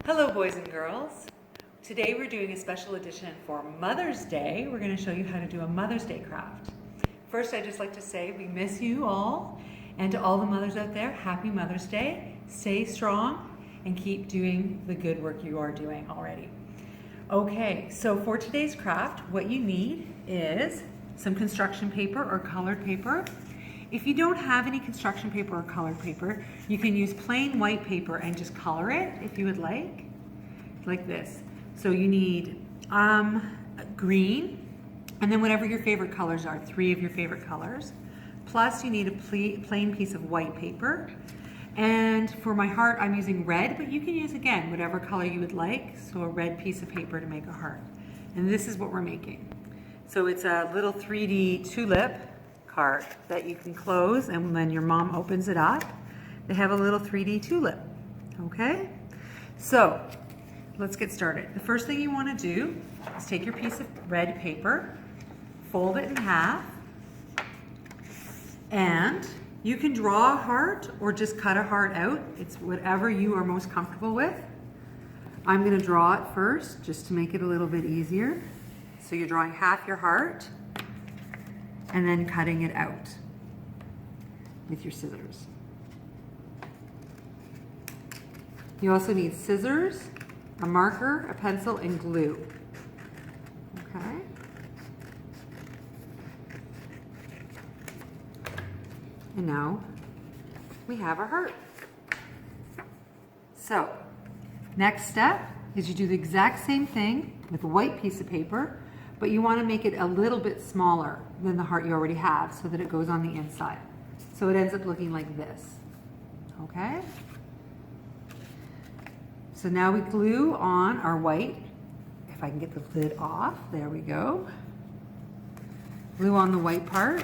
Hello boys and girls. Today we're doing a special edition for Mother's Day. We're going to show you how to do a Mother's Day craft. First, I'd just like to say we miss you all, and to all the mothers out there, happy Mother's Day. Stay strong and keep doing the good work you are doing already. Okay, so for today's craft, what you need is some construction paper or colored paper. If you don't have any construction paper or colored paper, you can use plain white paper and just color it if you would like this. So you need green, and then whatever your favorite colors are, 3 of your favorite colors. Plus you need a plain piece of white paper. And for my heart, I'm using red, but you can use, again, whatever color you would like. So a red piece of paper to make a heart. And this is what we're making. So it's a little 3D tulip card that you can close, and when your mom opens it up, they have a little 3D tulip. Okay? So let's get started. The first thing you want to do is take your piece of red paper, fold it in half, and you can draw a heart or just cut a heart out. It's whatever you are most comfortable with. I'm going to draw it first just to make it a little bit easier. So you're drawing half your heart and then cutting it out with your scissors. You also need scissors, a marker, a pencil, and glue. Okay? And now we have our heart. So, next step is you do the exact same thing with a white piece of paper, but you want to make it a little bit smaller than the heart you already have so that it goes on the inside. So it ends up looking like this. Okay? So now we glue on our white. If I can get the lid off, there we go. Glue on the white part.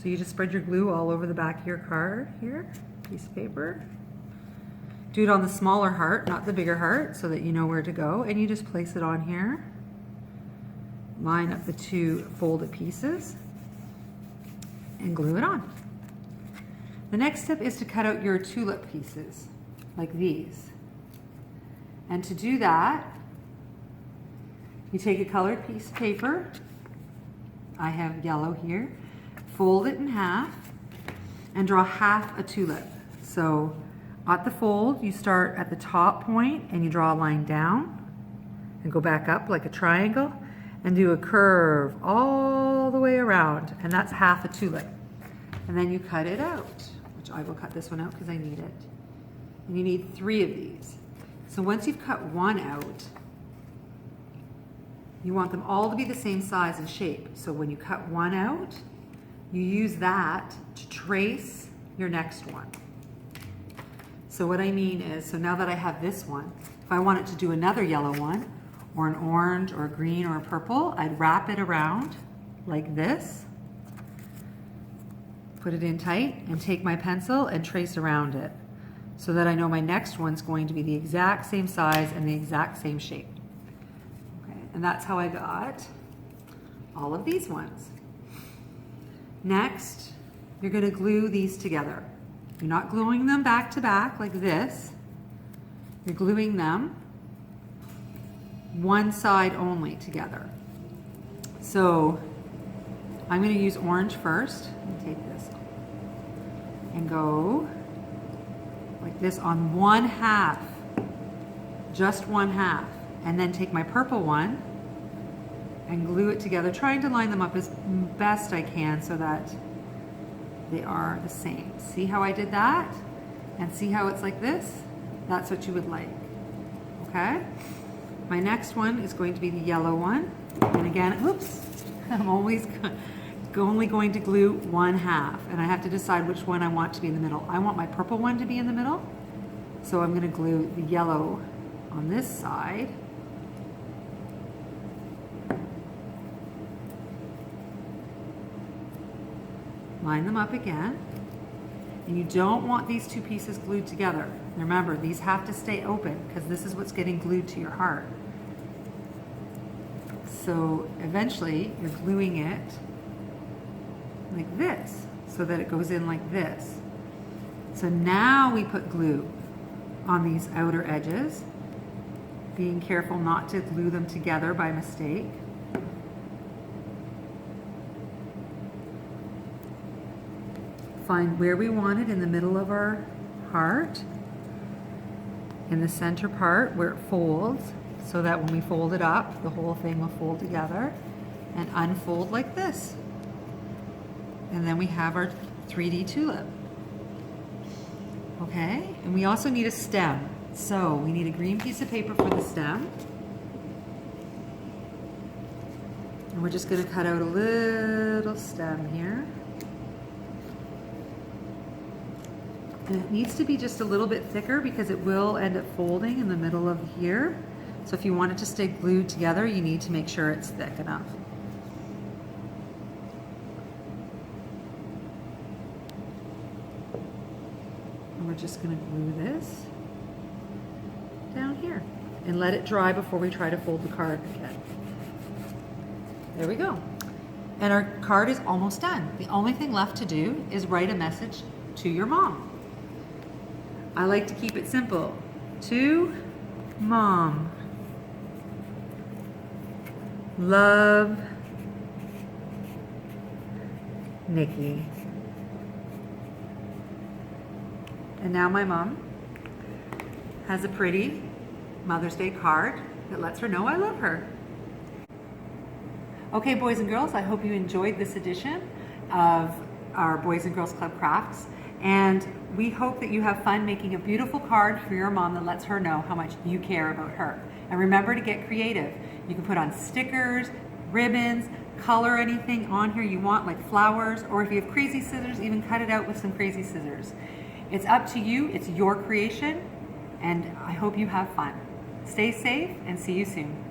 So you just spread your glue all over the back of your card here, piece of paper. Do it on the smaller heart, not the bigger heart, so that you know where to go. And you just place it on here. Line up the 2 folded pieces and glue it on. The next step is to cut out your tulip pieces, like these. And to do that, you take a colored piece of paper. I have yellow here. Fold it in half and draw half a tulip. So at the fold, you start at the top point and you draw a line down and go back up like a triangle and do a curve all the way around, and that's half a tulip. And then you cut it out, which I will cut this one out because I need it. And you need 3 of these. So once you've cut one out, you want them all to be the same size and shape. So when you cut one out, you use that to trace your next one. So what I mean is, so now that I have this one, if I wanted to do another yellow one, or an orange, or a green, or a purple, I'd wrap it around like this, put it in tight, and take my pencil and trace around it so that I know my next one's going to be the exact same size and the exact same shape. Okay, and that's how I got all of these ones. Next, you're going to glue these together. You're not gluing them back to back like this. You're gluing them one side only together. So I'm going to use orange first. Let me take this and go like this on 1/2, just 1/2, and then take my purple one and glue it together, trying to line them up as best I can so that they are the same. See how I did that? And see how it's like this? That's what you would like. Okay? My next one is going to be the yellow one. And again, oops, I'm always only going to glue 1/2. And I have to decide which one I want to be in the middle. I want my purple one to be in the middle. So I'm going to glue the yellow on this side. Line them up again. And you don't want these 2 pieces glued together. Remember, these have to stay open because this is what's getting glued to your heart. So eventually you're gluing it like this so that it goes in like this. So now we put glue on these outer edges being careful not to glue them together by mistake. Find where we want it in the middle of our heart, in the center part where it folds, so that when we fold it up, the whole thing will fold together and unfold like this. And then we have our 3D tulip. Okay, and we also need a stem. So we need a green piece of paper for the stem. And we're just going to cut out a little stem here. And it needs to be just a little bit thicker because it will end up folding in the middle of here. So if you want it to stay glued together, you need to make sure it's thick enough. And we're just going to glue this down here and let it dry before we try to fold the card again. There we go. And our card is almost done. The only thing left to do is write a message to your mom. I like to keep it simple. To Mom. Love, Nikki. And now my mom has a pretty Mother's Day card that lets her know I love her. Okay, boys and girls, I hope you enjoyed this edition of our Boys and Girls Club Crafts. And we hope that you have fun making a beautiful card for your mom that lets her know how much you care about her. And remember to get creative. You can put on stickers, ribbons, color anything on here you want, like flowers, or if you have crazy scissors, even cut it out with some crazy scissors. It's up to you, it's your creation, and I hope you have fun. Stay safe and see you soon.